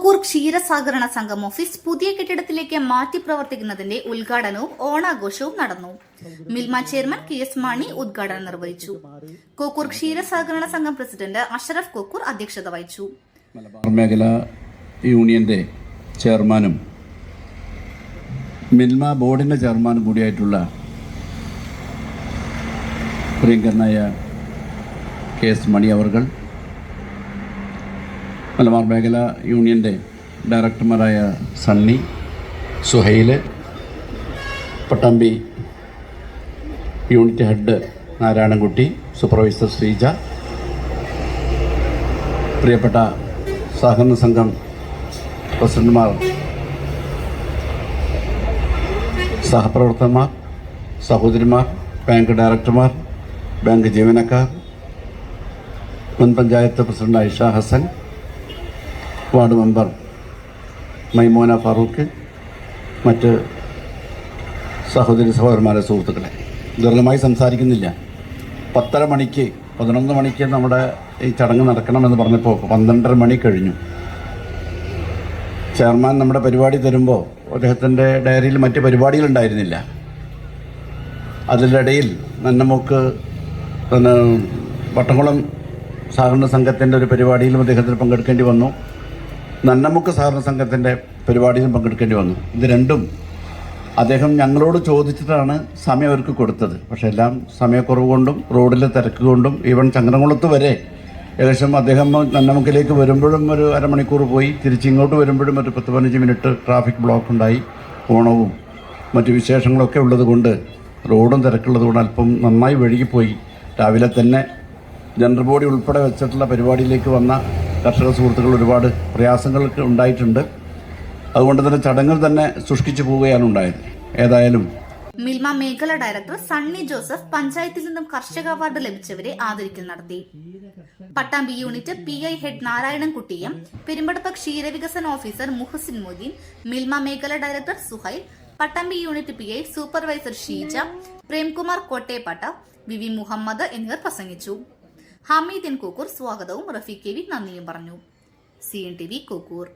കോക്കൂർ ക്ഷീരസഹകരണ സംഘം ഓഫീസ് പുതിയ കെട്ടിടത്തിലേക്ക് മാറ്റി പ്രവർത്തിക്കുന്നതിന്റെ ഉദ്ഘാടനവും ഓണാഘോഷവും നടന്നു. മിൽമ ചെയർമാൻ KS മാണി ഉദ്ഘാടനം നിർവഹിച്ചു. കോക്കൂർ ക്ഷീരസഹകരണ സംഘം പ്രസിഡന്റ് അഷറഫ് കോക്കൂർ അധ്യക്ഷത വഹിച്ചു. മലബാർ മേഖല യൂണിയന്റെ ചെയർമാനും മിൽമ ബോർഡിന്റെ ചെയർമാനും കൂടിയായിട്ടുള്ള പ്രിയങ്കരനായ KS മണി അവർകൾ, മലബാർ മേഖല യൂണിയൻ്റെ ഡയറക്ടർമാരായ Sunny, Suhail, Pattambi unit head Narayanankutty, supervisor Sreeja, പ്രിയപ്പെട്ട സഹകരണ സംഘം പ്രസിഡന്റുമാർ, സഹപ്രവർത്തകന്മാർ, സഹോദരിമാർ, ബാങ്ക് ഡയറക്ടർമാർ, ബാങ്ക് ജീവനക്കാർ, മുൻ panchayat president Aisha Hasan, ward member Maimoona Farooq, മറ്റ് സഹോദരന്മാരെ, സുഹൃത്തുക്കളെ, ദീർഘമായി സംസാരിക്കുന്നില്ല. 11 മണിക്ക് നമ്മുടെ ഈ ചടങ്ങ് നടക്കണമെന്ന് പറഞ്ഞപ്പോൾ 12:30 മണി കഴിഞ്ഞു. ചെയർമാൻ നമ്മുടെ പരിപാടി തരുമ്പോൾ അദ്ദേഹത്തിൻ്റെ ഡയറിയിൽ മറ്റ് പരിപാടികളുണ്ടായിരുന്നില്ല. അതിനിടയിൽ നന്നമുക്ക് വട്ടംകുളം സഹകരണ സംഘത്തിൻ്റെ ഒരു പരിപാടിയിലും അദ്ദേഹത്തിന് പങ്കെടുക്കേണ്ടി വന്നു. നന്നമുക്ക് സഹകരണ സംഘത്തിൻ്റെ പരിപാടിയിലും പങ്കെടുക്കേണ്ടി വന്നു. ഇത് രണ്ടും അദ്ദേഹം ഞങ്ങളോട് ചോദിച്ചിട്ടാണ് സമയം അവർക്ക് കൊടുത്തത്. പക്ഷേ എല്ലാം സമയക്കുറവ് കൊണ്ടും റോഡിലെ തിരക്ക് കൊണ്ടും ഈവൻ ചങ്ങരംകുളത്ത് വരെ ഏകദേശം അദ്ദേഹം നന്നമുക്കിലേക്ക് വരുമ്പോഴും ഒരു അരമണിക്കൂർ പോയി, തിരിച്ചിങ്ങോട്ട് വരുമ്പോഴും ഒരു 10-15 മിനിറ്റ് ട്രാഫിക് ബ്ലോക്ക് ഉണ്ടായി. ഓണവും മറ്റു വിശേഷങ്ങളൊക്കെ ഉള്ളത് കൊണ്ട്, റോഡും തിരക്കുള്ളത് കൊണ്ട് അല്പം നന്നായി വഴുകിപ്പോയി. രാവിലെ തന്നെ ജനറൽ ബോഡി ഉൾപ്പെടെ വെച്ചിട്ടുള്ള പരിപാടിയിലേക്ക് വന്ന കർഷക സുഹൃത്തുക്കൾ ഒരുപാട് പ്രയാസങ്ങൾക്ക് ഉണ്ടായിട്ടുണ്ട്. അതുകൊണ്ട് തന്നെ ചടങ്ങുകൾ തന്നെ സൃഷ്ടിച്ചു പോവുകയാണ് ഉണ്ടായത്. ഏതായാലും മിൽമ മേഖല ഡയറക്ടർ സണ്ണി ജോസഫ് പഞ്ചായത്തിൽ നിന്നും കർഷക അവാർഡ് ലഭിച്ചവരെ ആദരിക്കൽ നടത്തി. പട്ടാമ്പി യൂണിറ്റ് PI ഹെഡ് നാരായണൻകുട്ടിയും, പെരുമ്പടപ്പ ക്ഷീരവികസന ഓഫീസർ മുഹസിൻ മൊയ്തീൻ, മിൽമ മേഖല director Suhail, Pattambi unit PI supervisor Sheeja, Premkumar Kottepatta, VV Muhammad എന്നിവർ പ്രസംഗിച്ചു. ഹമീദ് കോക്കൂർ സ്വാഗതവും റഫീഖ് KV നന്ദിയും പറഞ്ഞു. CNTV കോക്കൂർ.